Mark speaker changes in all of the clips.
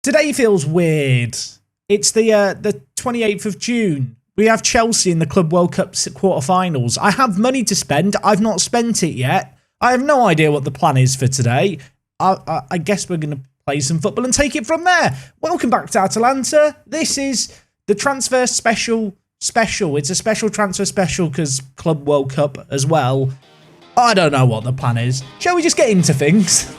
Speaker 1: Today feels weird. It's the 28th of June. We have Chelsea in the Club World Cup quarterfinals. I have money to spend. I've not spent it yet. I have no idea what the plan is for today. I guess we're going to play some football and take it from there. Welcome back to Atalanta. This is the transfer special. It's a special transfer special because Club World Cup as well. I don't know what the plan is. Shall we just get into things?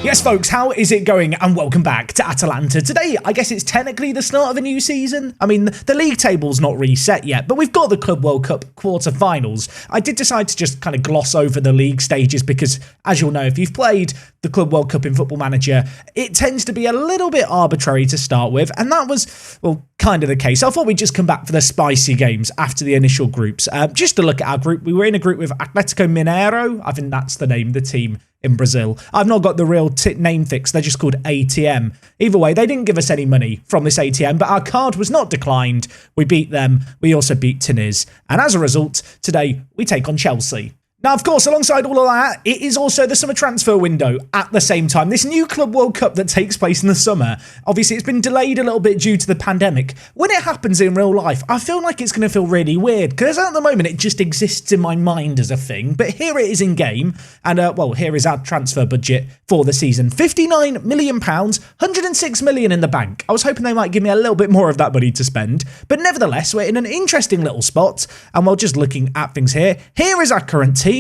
Speaker 1: Yes, folks, how is it going? And welcome back to Atalanta. Today, I guess it's technically the start of a new season. I mean, the league table's not reset yet, but we've got the Club World Cup quarterfinals. I did decide to just kind of gloss over the league stages because, as you'll know, if you've played the Club World Cup in Football Manager, it tends to be a little bit arbitrary to start with, and that was, well, kind of the case. I thought we'd just come back for the spicy games after the initial groups. Just to look at our group, we were in a group with Atletico Mineiro. I think that's the name, the team in Brazil. I've not got the real name fixed. They're just called ATM. Either way, they didn't give us any money from this ATM, but our card was not declined. We beat them. We also beat Tunis. And as a result, today we take on Chelsea. Now, of course, alongside all of that, it is also the summer transfer window at the same time. This new Club World Cup that takes place in the summer, obviously it's been delayed a little bit due to the pandemic. When it happens in real life, I feel like it's going to feel really weird because at the moment it just exists in my mind as a thing. But here it is in game. And, well, here is our transfer budget for the season. £59 million, 106 million in the bank. I was hoping they might give me a little bit more of that money to spend. But nevertheless, we're in an interesting little spot. And while just looking at things here is our current team.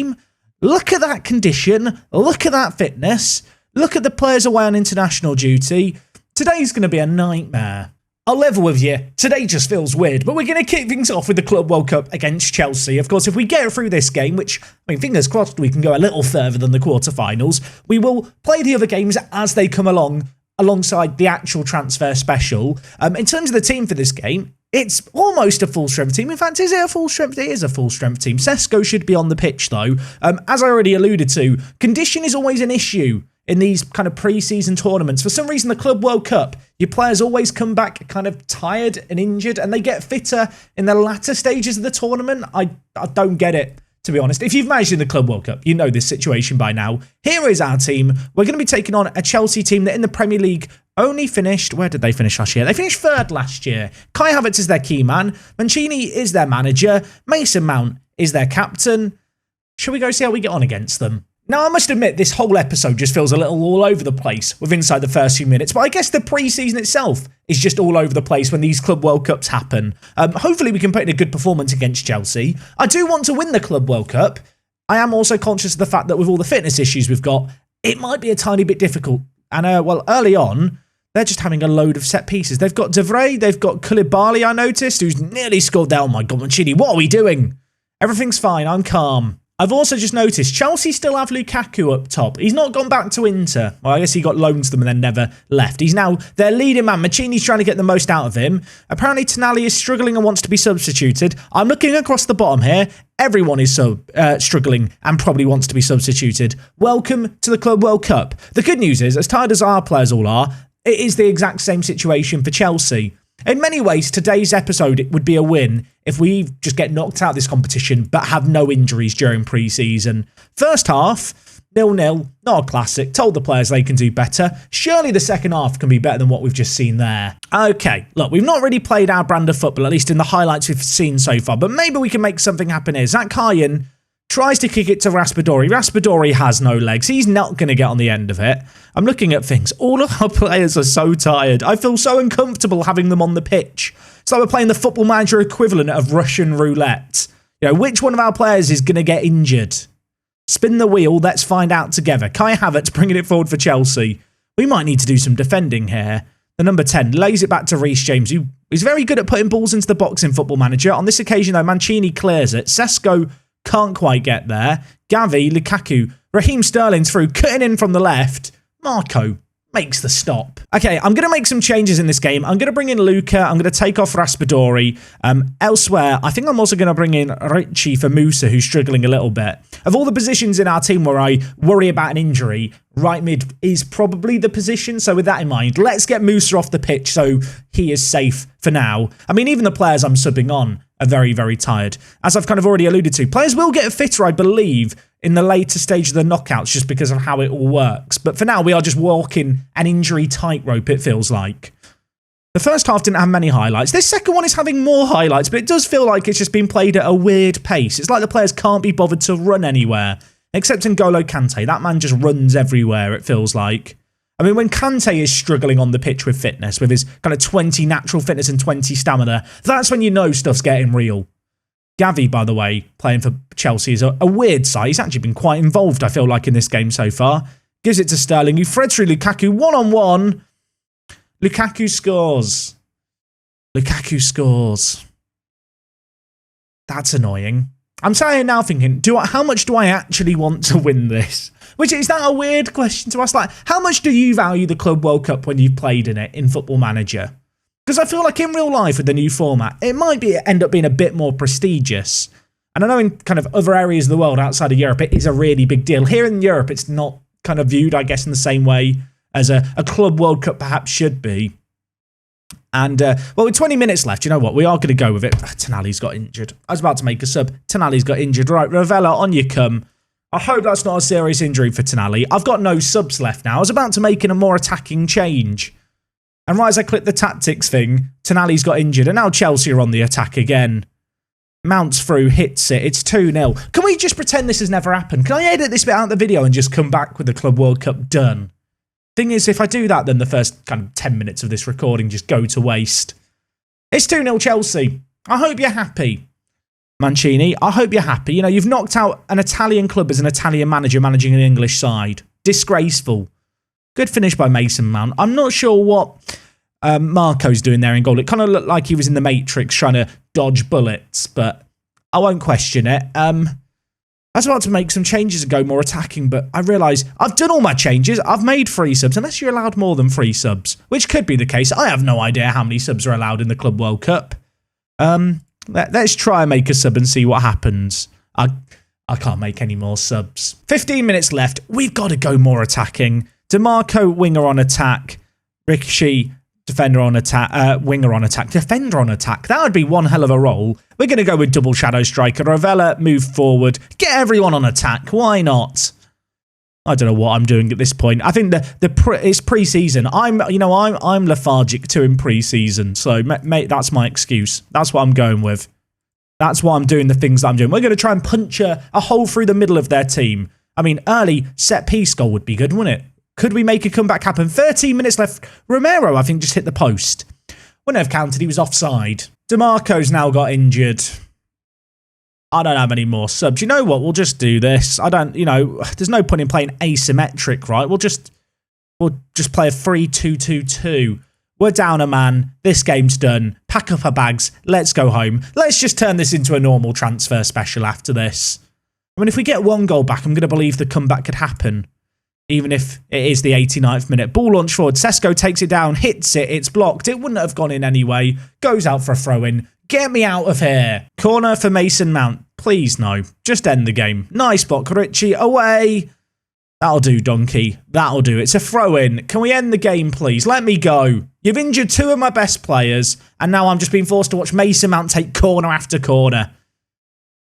Speaker 1: Look at that condition. Look at that fitness. Look at the players away on international duty. Today's going to be a nightmare. I'll level with you. Today just feels weird, but we're going to kick things off with the Club World Cup against Chelsea. Of course, if we get through this game, which, I mean, fingers crossed we can go a little further than the quarterfinals, we will play the other games as they come along, alongside the actual transfer special. In terms of the team for this game, it's almost a full-strength team. In fact, is it a full-strength? It is a full-strength team. Sesko should be on the pitch, though. As I already alluded to, condition is always an issue in these kind of pre-season tournaments. For some reason, the Club World Cup, your players always come back kind of tired and injured, and they get fitter in the latter stages of the tournament. I don't get it, to be honest. If you've managed in the Club World Cup, you know this situation by now. Here is our team. We're going to be taking on a Chelsea team that in the Premier League only finished, where did they finish last year? They finished third last year. Kai Havertz is their key man. Mancini is their manager. Mason Mount is their captain. Shall we go see how we get on against them? Now, I must admit, this whole episode just feels a little all over the place with inside the first few minutes, but I guess the pre-season itself is just all over the place when these Club World Cups happen. Hopefully we can put in a good performance against Chelsea. I do want to win the Club World Cup. I am also conscious of the fact that with all the fitness issues we've got, it might be a tiny bit difficult. And, well, early on, they're just having a load of set pieces. They've got De Vrij, they've got Koulibaly, I noticed, who's nearly scored down. Oh my God, Mancini, what are we doing? Everything's fine, I'm calm. I've also just noticed Chelsea still have Lukaku up top. He's not gone back to Inter. Well, I guess he got loaned to them and then never left. He's now their leading man. Mancini's trying to get the most out of him. Apparently, Tonali is struggling and wants to be substituted. I'm looking across the bottom here. Everyone is struggling and probably wants to be substituted. Welcome to the Club World Cup. The good news is, as tired as our players all are, it is the exact same situation for Chelsea. In many ways, today's episode it would be a win if we just get knocked out of this competition but have no injuries during pre-season. First half, 0-0, not a classic. Told the players they can do better. Surely the second half can be better than what we've just seen there. Okay, look, we've not really played our brand of football, at least in the highlights we've seen so far, but maybe we can make something happen here. Zach Kyan tries to kick it to Raspadori. Raspadori has no legs. He's not going to get on the end of it. I'm looking at things. All of our players are so tired. I feel so uncomfortable having them on the pitch. It's like we're playing the Football Manager equivalent of Russian roulette. You know, which one of our players is going to get injured? Spin the wheel. Let's find out together. Kai Havertz bringing it forward for Chelsea. We might need to do some defending here. The number 10 lays it back to Reece James, who is very good at putting balls into the box in Football Manager. On this occasion, though, Mancini clears it. Sesko can't quite get there. Gavi, Lukaku, Raheem Sterling's through, cutting in from the left. Marco makes the stop. Okay, I'm going to make some changes in this game. I'm going to bring in Luca. I'm going to take off Raspadori. Elsewhere, I think I'm also going to bring in Richie for Musa, who's struggling a little bit. Of all the positions in our team where I worry about an injury, right mid is probably the position. So with that in mind, let's get Musa off the pitch so he is safe for now. I mean, even the players I'm subbing on are very, very tired. As I've kind of already alluded to, players will get fitter, I believe, in the later stage of the knockouts just because of how it all works. But for now, we are just walking an injury tightrope, it feels like. The first half didn't have many highlights. This second one is having more highlights, but it does feel like it's just been played at a weird pace. It's like the players can't be bothered to run anywhere, except N'Golo Kante. That man just runs everywhere, it feels like. I mean, when Kante is struggling on the pitch with fitness, with his kind of 20 natural fitness and 20 stamina, that's when you know stuff's getting real. Gavi, by the way, playing for Chelsea, is a weird sight. He's actually been quite involved, I feel like, in this game so far. Gives it to Sterling, who threads through Lukaku one-on-one. Lukaku scores. Lukaku scores. That's annoying. I'm saying now thinking, how much do I actually want to win this? Which is that a weird question to ask? Like, how much do you value the Club World Cup when you've played in it in Football Manager? Because I feel like in real life with the new format, it might end up being a bit more prestigious. And I know in kind of other areas of the world outside of Europe, it is a really big deal. Here in Europe, it's not kind of viewed, I guess, in the same way as a Club World Cup perhaps should be. And, well, with 20 minutes left, you know what? We are going to go with it. Tonali's got injured. I was about to make a sub. Tonali's got injured. Right, Ravella, on you come. I hope that's not a serious injury for Tonali. I've got no subs left now. I was about to make a more attacking change. And right as I click the tactics thing, Tonali's got injured. And now Chelsea are on the attack again. Mounts through, hits it. It's 2-0. Can we just pretend this has never happened? Can I edit this bit out of the video and just come back with the Club World Cup done? Thing is, if I do that, then the first kind of 10 minutes of this recording just go to waste. It's 2-0 Chelsea. I hope you're happy. Mancini, I hope you're happy. You know, you've knocked out an Italian club as an Italian manager managing an English side. Disgraceful. Good finish by Mason Mount. I'm not sure what Marco's doing there in goal. It kind of looked like he was in the Matrix trying to dodge bullets, but I won't question it. I was about to make some changes and go more attacking, but I realise I've done all my changes. I've made 3 subs, unless you're allowed more than 3 subs, which could be the case. I have no idea how many subs are allowed in the Club World Cup. Let's try and make a sub and see what happens. I can't make any more subs. 15 minutes left. We've got to go more attacking. DeMarco, winger on attack. Rikishi, defender on attack. Winger on attack. Defender on attack. That would be one hell of a role. We're going to go with double shadow striker. Ravella, move forward. Get everyone on attack. Why not? I don't know what I'm doing at this point. I think it's pre-season. I'm lethargic too in pre-season. So, mate, that's my excuse. That's what I'm going with. That's why I'm doing the things that I'm doing. We're going to try and punch a hole through the middle of their team. I mean, early set-piece goal would be good, wouldn't it? Could we make a comeback happen? 13 minutes left. Romero, I think, just hit the post. Wouldn't have counted. He was offside. DeMarco's now got injured. I don't have any more subs. You know what? We'll just do this. There's no point in playing asymmetric, right? We'll just play a 3-2-2-2. We're down a man. This game's done. Pack up our bags. Let's go home. Let's just turn this into a normal transfer special after this. I mean, if we get 1 goal back, I'm going to believe the comeback could happen. Even if it is the 89th minute. Ball launch forward. Sesko takes it down. Hits it. It's blocked. It wouldn't have gone in anyway. Goes out for a throw-in. Get me out of here. Corner for Mason Mount. Please, no. Just end the game. Nice block. Richie, away. That'll do, donkey. That'll do. It's a throw-in. Can we end the game, please? Let me go. You've injured 2 of my best players, and now I'm just being forced to watch Mason Mount take corner after corner.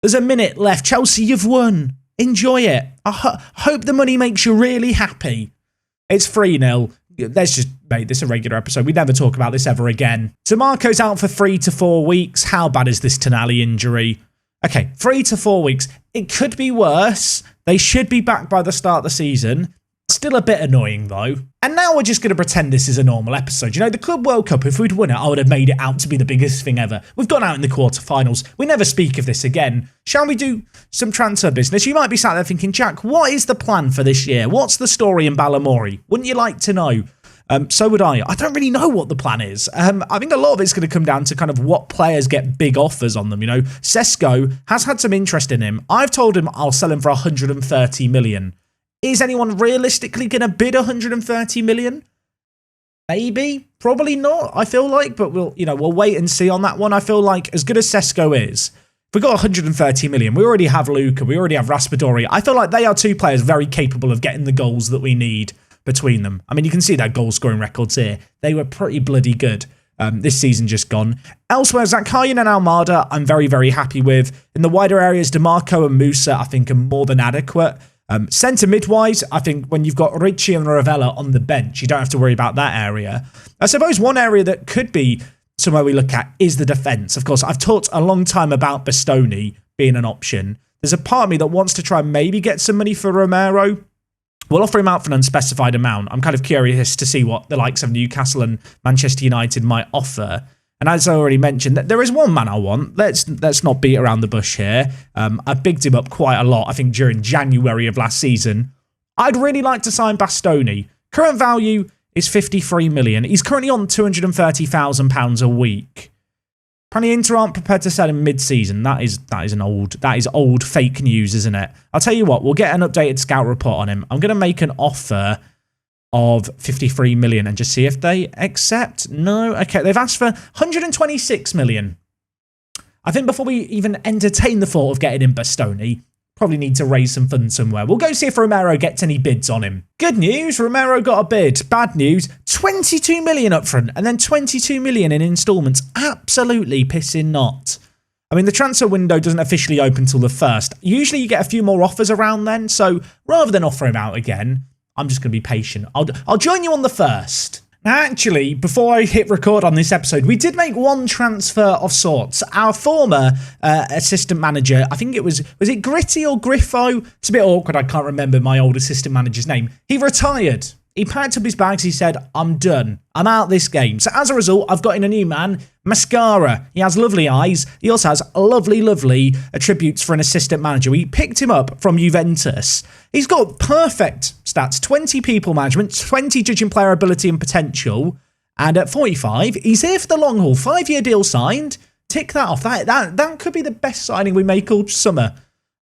Speaker 1: There's a minute left. Chelsea, you've won. Enjoy it. I hope the money makes you really happy. It's 3-0. Let's just make this a regular episode. We never talk about this ever again. DeMarco's out for 3 to 4 weeks. How bad is this Tonali injury? Okay, 3 to 4 weeks. It could be worse. They should be back by the start of the season. Still a bit annoying, though. And now we're just going to pretend this is a normal episode. You know, the Club World Cup, if we'd won it, I would have made it out to be the biggest thing ever. We've gone out in the quarterfinals. We never speak of this again. Shall we do some transfer business? You might be sat there thinking, Jack, what is the plan for this year? What's the story in Balamory? Wouldn't you like to know? So would I. I don't really know what the plan is. I think a lot of it's going to come down to kind of what players get big offers on them. You know, Sesko has had some interest in him. I've told him I'll sell him for 130 million. Is anyone realistically going to bid 130 million? Maybe, probably not, I feel like, but we'll wait and see on that one. I feel like as good as Sesko is, if we got 130 million, we already have Luka, we already have Raspadori. I feel like they are 2 players very capable of getting the goals that we need between them. I mean, you can see their goal scoring records here. They were pretty bloody good. this season just gone. Elsewhere, Zakarian and Almada, I'm very, very happy with. In the wider areas, DeMarco and Musa, I think, are more than adequate. Centre mid-wise, I think when you've got Ricci and Ravella on the bench, you don't have to worry about that area. I suppose one area that could be somewhere we look at is the defence. Of course, I've talked a long time about Bastoni being an option. There's a part of me that wants to try and maybe get some money for Romero. We'll offer him out for an unspecified amount. I'm kind of curious to see what the likes of Newcastle and Manchester United might offer. And as I already mentioned, there is one man I want. Let's not beat around the bush here. I bigged him up quite a lot, I think, during January of last season. I'd really like to sign Bastoni. Current value is 53 million. He's currently on £230,000 a week. Apparently Inter aren't prepared to sell him mid-season. That is old fake news, isn't it? I'll tell you what, we'll get an updated scout report on him. I'm going to make an offer of 53 million and just see if they accept. No, okay, they've asked for 126 million. I think before we even entertain the thought of getting in Bastoni, probably need to raise some funds somewhere. We'll go see if Romero gets any bids on him. Good news, Romero got a bid. Bad news, 22 million up front and then 22 million in installments. Absolutely pissing not. I mean, the transfer window doesn't officially open till the 1st. Usually you get a few more offers around then, so rather than offer him out again, I'm just going to be patient. I'll join you on the 1st. Now, actually, before I hit record on this episode, we did make one transfer of sorts. Our former assistant manager, I think was it Gritty or Griffo? It's a bit awkward, I can't remember my old assistant manager's name. He retired. He packed up his bags, he said, I'm done. I'm out this game. So as a result, I've got in a new man, Mascara. He has lovely eyes. He also has lovely attributes for an assistant manager. We picked him up from Juventus. He's got perfect stats, 20 people management, 20 judging player ability and potential. And at 45, he's here for the long haul. 5-year deal signed. Tick that off. That could be the best signing we make all summer.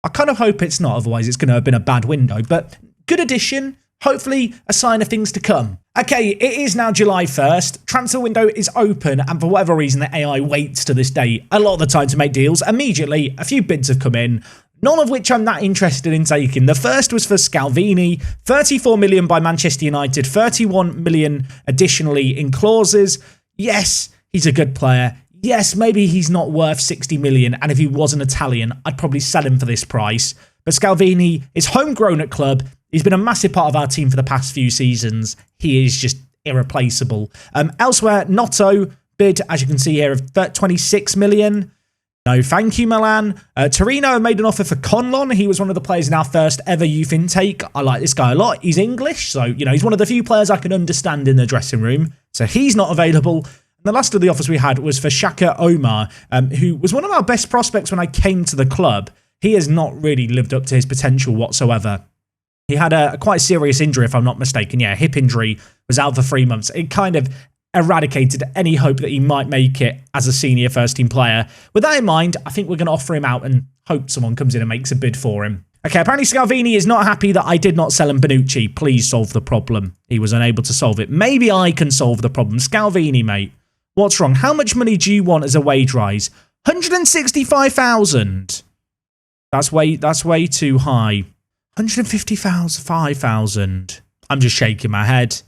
Speaker 1: I kind of hope it's not, otherwise it's going to have been a bad window. But good addition. Hopefully, a sign of things to come. Okay, it is now July 1st. Transfer window is open, and for whatever reason, the AI waits to this day a lot of the time to make deals. Immediately, a few bids have come in, none of which I'm that interested in taking. The first was for Scalvini, 34 million by Manchester United, 31 million additionally in clauses. Yes, he's a good player. Yes, maybe he's not worth 60 million, and if he was an Italian, I'd probably sell him for this price. But Scalvini is homegrown at club. He's been a massive part of our team for the past few seasons. He is just irreplaceable. Elsewhere, Notto bid, as you can see here, of 26 million. No, thank you, Milan. Torino have made an offer for Conlon. He was one of the players in our first ever youth intake. I like this guy a lot. He's English, so, he's one of the few players I can understand in the dressing room. So he's not available. And the last of the offers we had was for Shaka Omar, who was one of our best prospects when I came to the club. He has not really lived up to his potential whatsoever. He had a quite serious injury, if I'm not mistaken. Yeah, hip injury, was out for 3 months. It kind of eradicated any hope that he might make it as a senior first-team player. With that in mind, I think we're going to offer him out and hope someone comes in and makes a bid for him. Okay, apparently Scalvini is not happy that I did not sell him Bonucci. Please solve the problem. He was unable to solve it. Maybe I can solve the problem. Scalvini, mate. What's wrong? How much money do you want as a wage rise? 165,000. That's way too high. 155,000. I'm just shaking my head.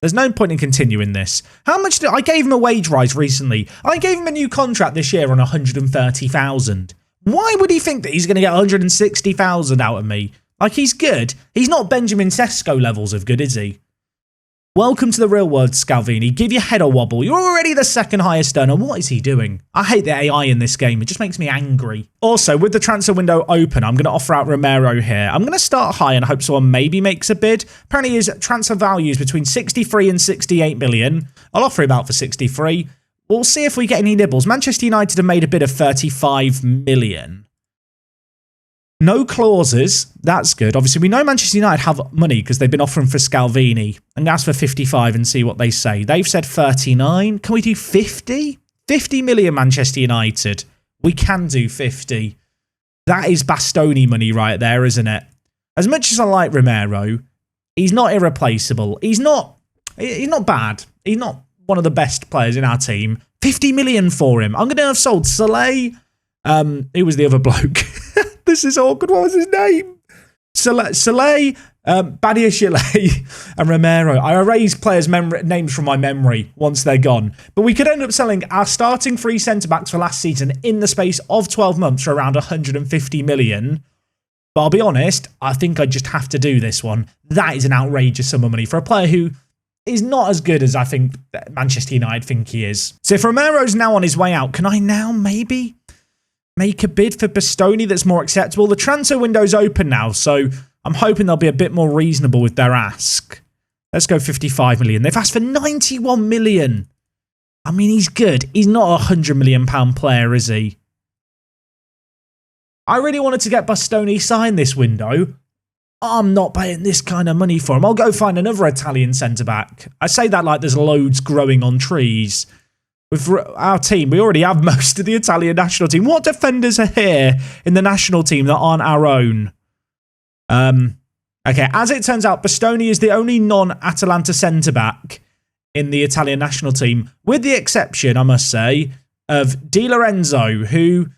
Speaker 1: There's no point in continuing this. How much did I gave him a wage rise recently? I gave him a new contract this year on 130,000. Why would he think that he's going to get 160,000 out of me? Like, he's good. He's not Benjamin Sesko levels of good, is he? Welcome to the real world, Scalvini. Give your head a wobble. You're already the second highest earner. What is he doing? I hate the AI in this game. It just makes me angry. Also, with the transfer window open, I'm going to offer out Romero here. I'm going to start high and hope someone maybe makes a bid. Apparently his transfer value is between 63 and 68 million. I'll offer him out for 63. We'll see if we get any nibbles. Manchester United have made a bid of 35 million. No clauses. That's good. Obviously, we know Manchester United have money because they've been offering for Scalvini. I'm going to ask for 55 and see what they say. They've said 39. Can we do 50? 50 million, Manchester United. We can do 50. That is Bastoni money right there, isn't it? As much as I like Romero, he's not irreplaceable. He's not bad. He's not one of the best players in our team. 50 million for him. I'm going to have sold Soleil. Who was the other bloke? This is awkward. What was his name? Soleil, Badiashile and Romero. I erase players' names from my memory once they're gone. But we could end up selling our starting 3 centre-backs for last season in the space of 12 months for around 150 million. But I'll be honest, I think I just have to do this one. That is an outrageous sum of money for a player who is not as good as I think Manchester United think he is. So if Romero's now on his way out, can I now maybe make a bid for Bastoni that's more acceptable? The transfer window's open now, so I'm hoping they'll be a bit more reasonable with their ask. Let's go 55 million. They've asked for 91 million. I mean, he's good. He's not a £100 million player, is he? I really wanted to get Bastoni signed this window. I'm not paying this kind of money for him. I'll go find another Italian centre-back. I say that like there's loads growing on trees. With our team, we already have most of the Italian national team. What defenders are here in the national team that aren't our own? Okay, as it turns out, Bastoni is the only non-Atalanta centre-back in the Italian national team, with the exception, I must say, of Di Lorenzo, who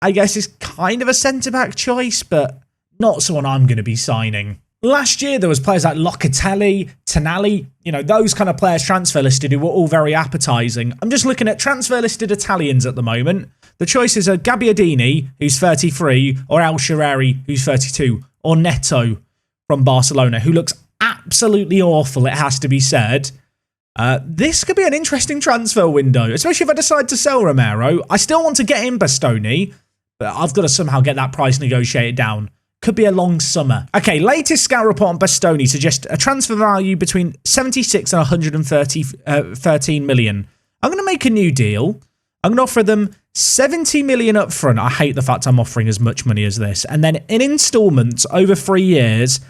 Speaker 1: I guess is kind of a centre-back choice, but not someone I'm going to be signing. Last year, there was players like Locatelli, Tonali, you know, those kind of players transfer listed who were all very appetising. I'm just looking at transfer listed Italians at the moment. The choices are Gabbiadini, who's 33, or El Shaarawy, who's 32, or Neto from Barcelona, who looks absolutely awful, it has to be said. This could be an interesting transfer window, especially if I decide to sell Romero. I still want to get in Bastoni, but I've got to somehow get that price negotiated down. Could be a long summer. Okay, latest scout report on Bastoni suggests a transfer value between 76 and 113 million. I'm going to make a new deal. I'm going to offer them 70 million up front. I hate the fact I'm offering as much money as this. And then in installments over 3 years,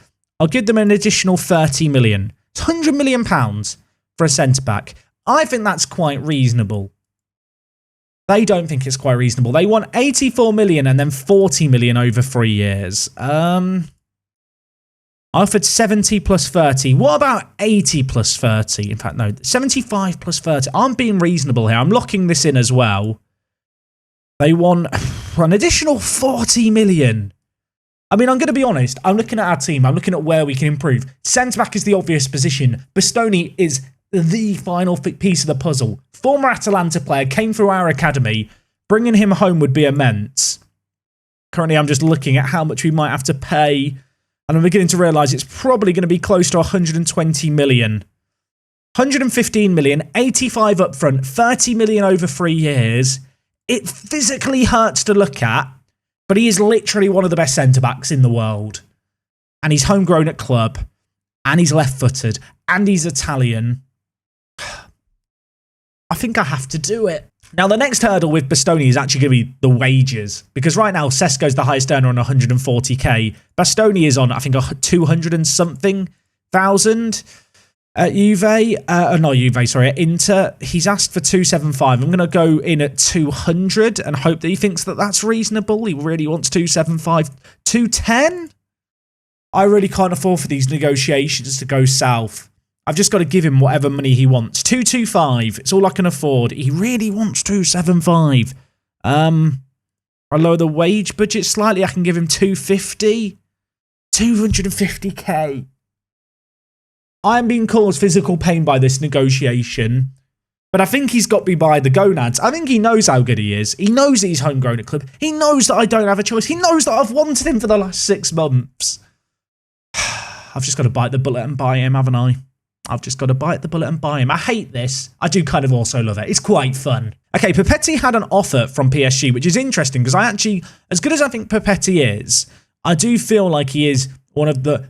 Speaker 1: I'll give them an additional 30 million. It's £100 million for a centre-back. I think that's quite reasonable. They don't think it's quite reasonable. They want 84 million and then 40 million over 3 years. I offered 70 plus 30. What about 80 plus 30? In fact, no, 75 plus 30. I'm being reasonable here. I'm locking this in as well. They want an additional 40 million. I mean, I'm going to be honest. I'm looking at our team. I'm looking at where we can improve. Centre-back is the obvious position. Bastoni is the final piece of the puzzle. Former Atalanta player, came through our academy. Bringing him home would be immense. Currently, I'm just looking at how much we might have to pay. And I'm beginning to realise it's probably going to be close to 120 million. 115 million, 85 up front, 30 million over 3 years. It physically hurts to look at, but he is literally one of the best centre-backs in the world. And he's homegrown at club, and he's left-footed, and he's Italian. I think I have to do it. Now, the next hurdle with Bastoni is actually going to be the wages, because right now, Sesko's the highest earner on 140k. Bastoni is on, I think, 200 and something thousand at Juve. Not Juve, sorry, at Inter. He's asked for 275. I'm going to go in at 200 and hope that he thinks that that's reasonable. He really wants 275. 210? I really can't afford for these negotiations to go south. I've just got to give him whatever money he wants. 225. It's all I can afford. He really wants 275. I lower the wage budget slightly. I can give him 250. 250k. I'm being caused physical pain by this negotiation. But I think he's got me by the gonads. I think he knows how good he is. He knows that he's homegrown at club. He knows that I don't have a choice. He knows that I've wanted him for the last 6 months. I've just got to bite the bullet and buy him, haven't I? I've just got to bite the bullet and buy him. I hate this. I do kind of also love it. It's quite fun. Okay, Papetti had an offer from PSG, which is interesting because I actually, as good as I think Papetti is, I do feel like he is one of the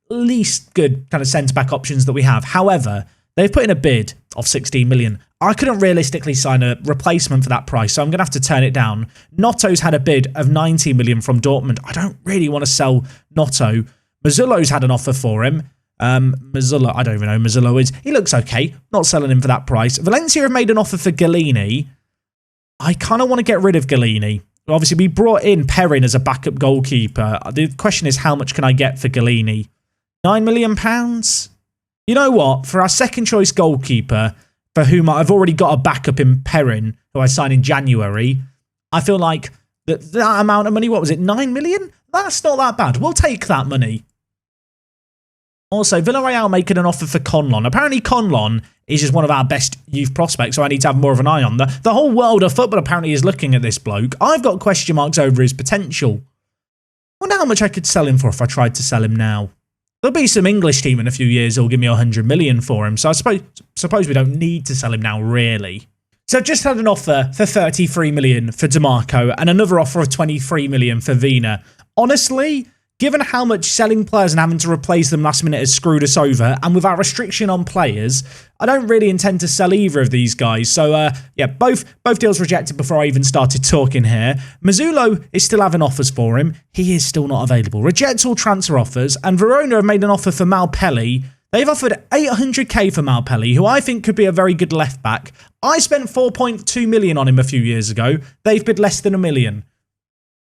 Speaker 1: least good kind of centre-back options that we have. However, they've put in a bid of 16 million. I couldn't realistically sign a replacement for that price, so I'm going to have to turn it down. Notto's had a bid of 90 million from Dortmund. I don't really want to sell Notto. Mazzullo's had an offer for him. Mazzullo, I don't even know who Mazzullo is. He looks okay. Not selling him for that price. Valencia have made an offer for Galini. I kind of want to get rid of Galini. Obviously, we brought in Perrin as a backup goalkeeper. The question is, how much can I get for Galini? £9 million? You know what? For our second choice goalkeeper, for whom I've already got a backup in Perrin, who I signed in January, I feel like that amount of money, what was it, 9 million? That's not that bad. We'll take that money. Also, Villarreal making an offer for Conlon. Apparently, Conlon is just one of our best youth prospects, so I need to have more of an eye on. The whole world of football apparently is looking at this bloke. I've got question marks over his potential. I wonder how much I could sell him for if I tried to sell him now. There'll be some English team in a few years who'll give me 100 million for him, so I suppose we don't need to sell him now, really. So I've just had an offer for 33 million for DeMarco and another offer of 23 million for Vina. Honestly, given how much selling players and having to replace them last minute has screwed us over, and with our restriction on players, I don't really intend to sell either of these guys. So, yeah, both deals rejected before I even started talking here. Mazzulo is still having offers for him. He is still not available. Reject all transfer offers, and Verona have made an offer for Malpelli. They've offered 800k for Malpelli, who I think could be a very good left-back. I spent 4.2 million on him a few years ago. They've bid less than $1 million.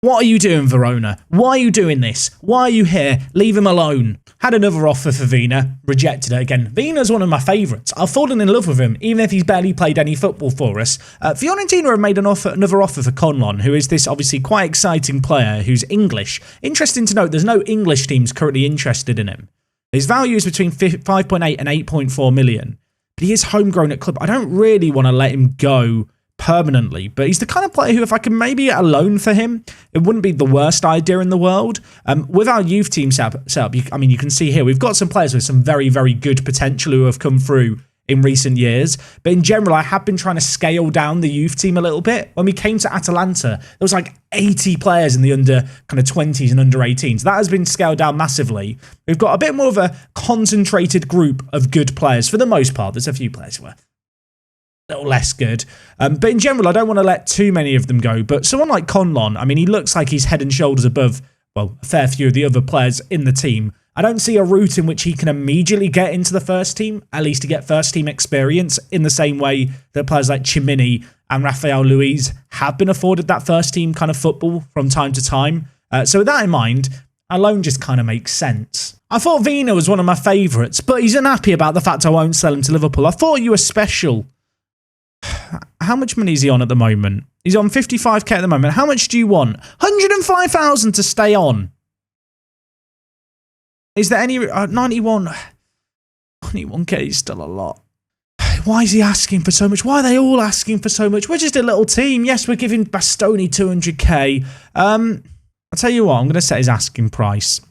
Speaker 1: What are you doing, Verona? Why are you doing this? Why are you here? Leave him alone. Had another offer for Vina. Rejected it again. Vina's one of my favourites. I've fallen in love with him, even if he's barely played any football for us. Fiorentina have made another offer for Conlon, who is this obviously quite exciting player who's English. Interesting to note, there's no English teams currently interested in him. His value is between 5.8 and 8.4 million. But he is homegrown at club. I don't really want to let him go permanently, but he's the kind of player who, if I can maybe get a loan for him, it wouldn't be the worst idea in the world. With our youth team set up, I mean, you can see here, we've got some players with some very, very good potential who have come through in recent years. But in general, I have been trying to scale down the youth team a little bit. When we came to Atalanta, there was like 80 players in the under kind of 20s and under 18s. That has been scaled down massively. We've got a bit more of a concentrated group of good players for the most part. There's a few players who are a little less good. But in general, I don't want to let too many of them go. But someone like Conlon, I mean, he looks like he's head and shoulders above, well, a fair few of the other players in the team. I don't see a route in which he can immediately get into the first team, at least to get first team experience, in the same way that players like Chimini and Rafael Luiz have been afforded that first team kind of football from time to time. So with that in mind, a loan just kind of makes sense. I thought Vina was one of my favourites, but he's unhappy about the fact I won't sell him to Liverpool. I thought you were special. How much money is he on at the moment? He's on 55k at the moment. How much do you want? 105,000 to stay on. Is there any 91k is still a lot. Why is he asking for so much? Why are they all asking for so much? We're just a little team. Yes, we're giving Bastoni 200k. I'll tell you what, I'm going to set his asking price.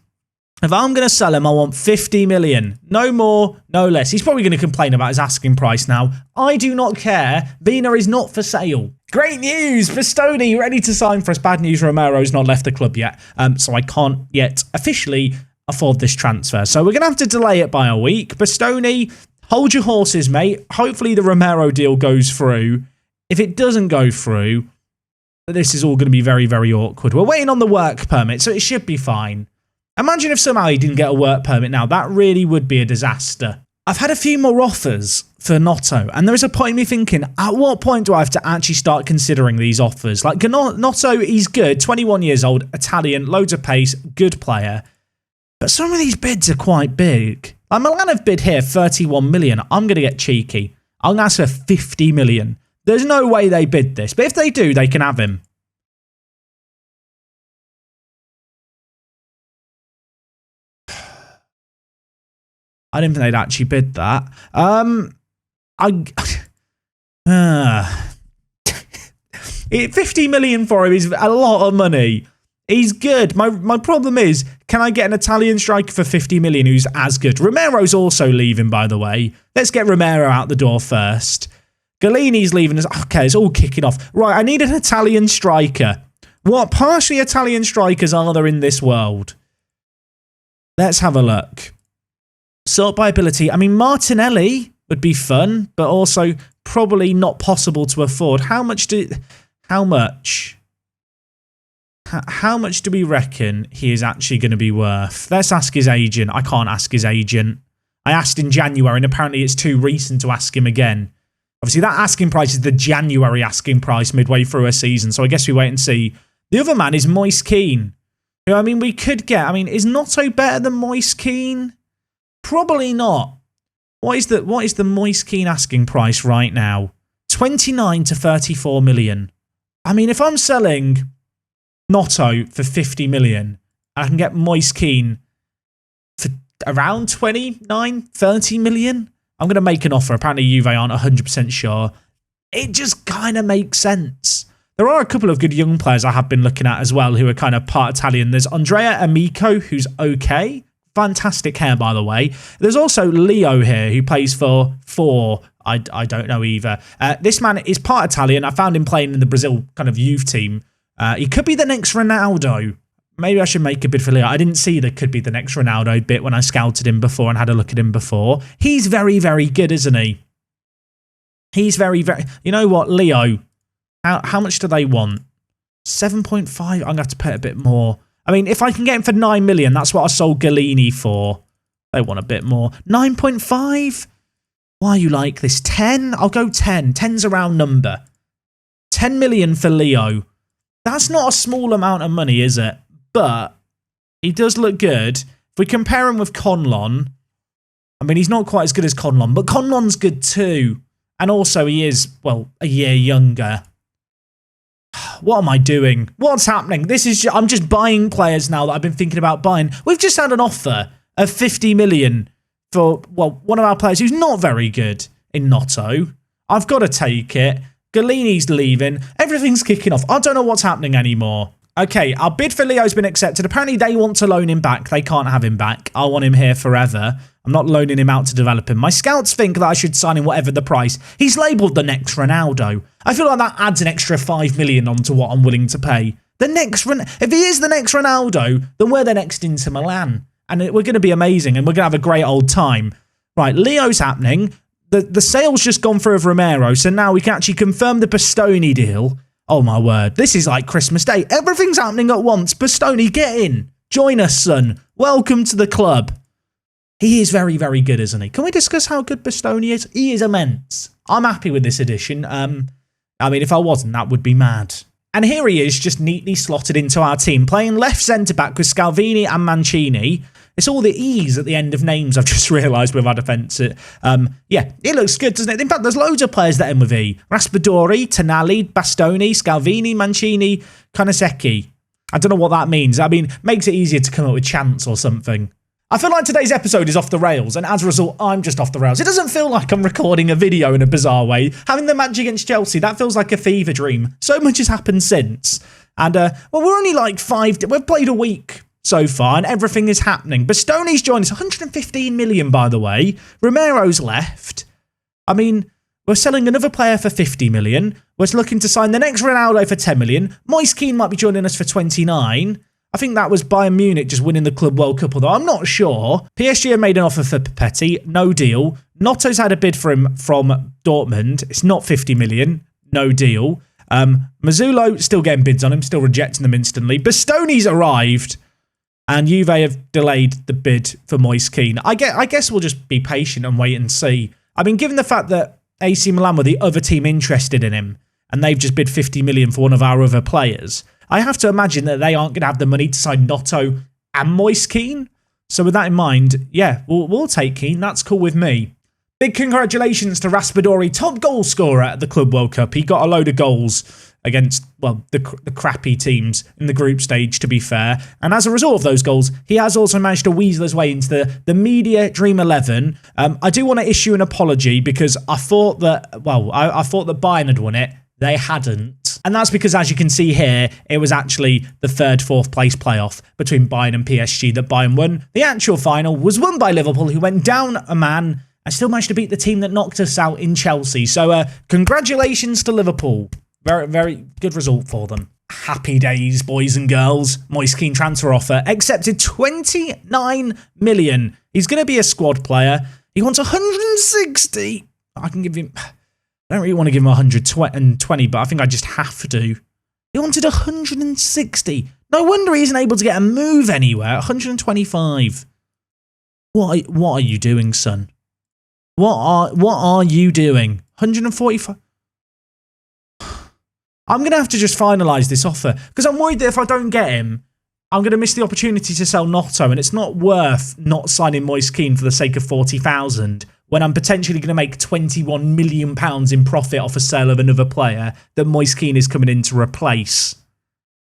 Speaker 1: If I'm going to sell him, I want 50 million. No more, no less. He's probably going to complain about his asking price now. I do not care. Vina is not for sale. Great news! Bastoni ready to sign for us. Bad news, Romero's not left the club yet. So I can't yet officially afford this transfer. So we're going to have to delay it by a week. Bastoni, hold your horses, mate. Hopefully the Romero deal goes through. If it doesn't go through, this is all going to be very, very awkward. We're waiting on the work permit, so it should be fine. Imagine if somehow he didn't get a work permit now. That really would be a disaster. I've had a few more offers for Notto, and there is a point in me thinking, at what point do I have to actually start considering these offers? Like, Notto, he's good, 21 years old, Italian, loads of pace, good player. But some of these bids are quite big. Like, Milan have bid here 31 million. I'm going to get cheeky. I'm going to ask for 50 million. There's no way they bid this, but if they do, they can have him. I didn't think they'd actually bid that. 50 million for him is a lot of money. He's good. My problem is, can I get an Italian striker for 50 million who's as good? Romero's also leaving, by the way. Let's get Romero out the door first. Galini's leaving us. Okay, it's all kicking off. Right, I need an Italian striker. What partially Italian strikers are there in this world? Let's have a look. Sort by ability. I mean, Martinelli would be fun, but also probably not possible to afford. How much do we reckon he is actually going to be worth? Let's ask his agent. I can't ask his agent. I asked in January, and apparently it's too recent to ask him again. Obviously, that asking price is the January asking price midway through a season, so I guess we wait and see. The other man is Moise Kean, who, I mean, we could get. I mean, is Notto better than Moise Kean? Probably not. What is the Moise Kean asking price right now? 29 to 34 million. I mean, if I'm selling Notto for 50 million, I can get Moise Kean for around 29, 30 million. I'm going to make an offer. Apparently Juve aren't 100% sure. It just kind of makes sense. There are a couple of good young players I have been looking at as well who are kind of part Italian. There's Andrea Amico, who's okay. Fantastic hair, by the way. There's also Leo here, who plays for I don't know either. This man is part Italian. I found him playing in the Brazil kind of youth team. He could be the next Ronaldo. Maybe I should make a bid for Leo. I didn't see there could be the next Ronaldo bit when I scouted him before and had a look at him before. He's very, very good, isn't he? He's very, very... You know what, Leo? How much do they want? 7.5? I'm going to have to pay a bit more. I mean, if I can get him for 9 million, that's what I sold Galini for. They want a bit more. 9.5? Why are you like this? 10? I'll go 10. 10's a round number. 10 million for Leo. That's not a small amount of money, is it? But he does look good. If we compare him with Conlon, I mean, he's not quite as good as Conlon, but Conlon's good too. And also he is, well, a year younger. What am I doing? What's happening? I'm just buying players now that I've been thinking about buying. We've just had an offer of 50 million for, well, one of our players who's not very good in Notto. I've got to take it. Galini's leaving. Everything's kicking off. I don't know what's happening anymore. Okay, our bid for Leo's been accepted. Apparently they want to loan him back. They can't have him back. I want him here forever. I'm not loaning him out to develop him. My scouts think that I should sign him whatever the price. He's labelled the next Ronaldo. I feel like that adds an extra 5 million onto what I'm willing to pay. If he is the next Ronaldo, then we're the next Inter Milan. And we're going to be amazing and we're going to have a great old time. Right, Leo's happening. The sale's just gone through of Romero, so now we can actually confirm the Bastoni deal. Oh my word, this is like Christmas Day. Everything's happening at once. Bastoni, get in. Join us, son. Welcome to the club. He is very, very good, isn't he? Can we discuss how good Bastoni is? He is immense. I'm happy with this addition. I mean, if I wasn't, that would be mad. And here he is, just neatly slotted into our team, playing left centre-back with Scalvini and Mancini. It's all the E's at the end of names, I've just realised with our defence. Yeah, it looks good, doesn't it? In fact, there's loads of players that end with E. Raspadori, Tonali, Bastoni, Scalvini, Mancini, Konisecki. I don't know what that means. I mean, makes it easier to come up with chants or something. I feel like today's episode is off the rails, and as a result, I'm just off the rails. It doesn't feel like I'm recording a video in a bizarre way. Having the match against Chelsea, that feels like a fever dream. So much has happened since. And, well, we're only like we've played a week so far, and everything is happening. Bastoni's joined us, 115 million, by the way. Romero's left. I mean, we're selling another player for 50 million. We're looking to sign the next Ronaldo for 10 million. Moise Kean might be joining us for 29. I think that was Bayern Munich just winning the Club World Cup, although I'm not sure. PSG have made an offer for Papetti, no deal. Notto's had a bid for him from Dortmund. It's not 50 million, no deal. Mazzulo, still getting bids on him, still rejecting them instantly. Bastoni's arrived. And Juve have delayed the bid for Moise Kean. I guess we'll just be patient and wait and see. I mean, given the fact that AC Milan were the other team interested in him, and they've just bid 50 million for one of our other players, I have to imagine that they aren't going to have the money to sign Notto and Moise Kean. So with that in mind, yeah, we'll take Kean. That's cool with me. Big congratulations to Raspadori, top goal scorer at the Club World Cup. He got a load of goals against, well, the crappy teams in the group stage, to be fair. And as a result of those goals, he has also managed to weasel his way into the media Dream 11. I do want to issue an apology because I thought that, well, I thought that Bayern had won it. They hadn't. And that's because, as you can see here, it was actually the third, fourth place playoff between Bayern and PSG that Bayern won. The actual final was won by Liverpool, who went down a man and still managed to beat the team that knocked us out in Chelsea. So congratulations to Liverpool. Very, very good result for them. Happy days, boys and girls. Moise Kean transfer offer accepted 29 million. He's going to be a squad player. He wants 160. I can give him... I don't really want to give him 120, but I think I just have to. He wanted 160. No wonder he isn't able to get a move anywhere. 125. What are you doing, son? What are you doing? 145. I'm going to have to just finalise this offer because I'm worried that if I don't get him, I'm going to miss the opportunity to sell Notto, and it's not worth not signing Moise Kean for the sake of 40,000 when I'm potentially going to make £21 million in profit off a sale of another player that Moise Kean is coming in to replace.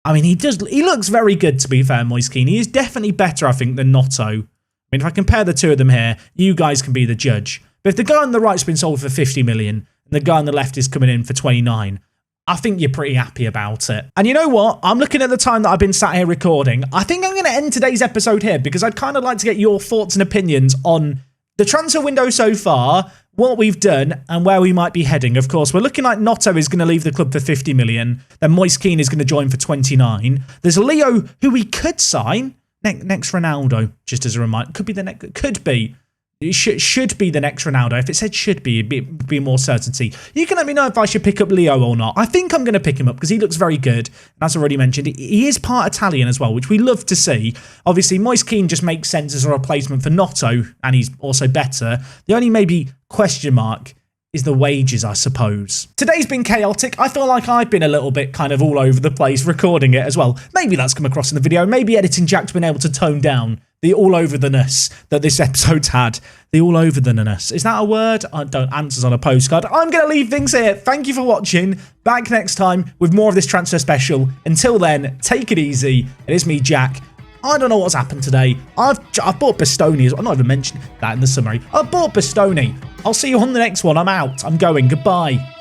Speaker 1: I mean, he looks very good, to be fair, Moise Kean. He is definitely better, I think, than Notto. mean, if I compare the two of them here, you guys can be the judge. But if the guy on the right's been sold for 50 million and the guy on the left is coming in for 29, I think you're pretty happy about it. And you know what? I'm looking at the time that I've been sat here recording. I think I'm going to end today's episode here because I'd kind of like to get your thoughts and opinions on the transfer window so far, what we've done, and where we might be heading. Of course, we're looking like Notto is going to leave the club for 50 million. Then Moise Kean is going to join for 29. There's Leo, who we could sign. Next Ronaldo, just as a reminder. Could be the next. Could be. It should be the next Ronaldo. If it said should be, it'd be more certainty. You can let me know if I should pick up Leo or not. I think I'm going to pick him up because he looks very good. And as I already mentioned, he is part Italian as well, which we love to see. Obviously, Moise Kean just makes sense as a replacement for Notto, and he's also better. The only maybe question mark is the wages, I suppose. Today's been chaotic. I feel like I've been a little bit kind of all over the place recording it as well. Maybe that's come across in the video. Maybe Editing Jack's been able to tone down the all-over-the-ness that this episode's had. The all-over-the-ness. Is that a word? I don't. Answers on a postcard. I'm going to leave things here. Thank you for watching. Back next time with more of this transfer special. Until then, take it easy. It is me, Jack. I don't know what's happened today. I've bought Bastoni as well. I'm not even mentioning that in the summary. I bought Bastoni. I'll see you on the next one. I'm out. I'm going. Goodbye.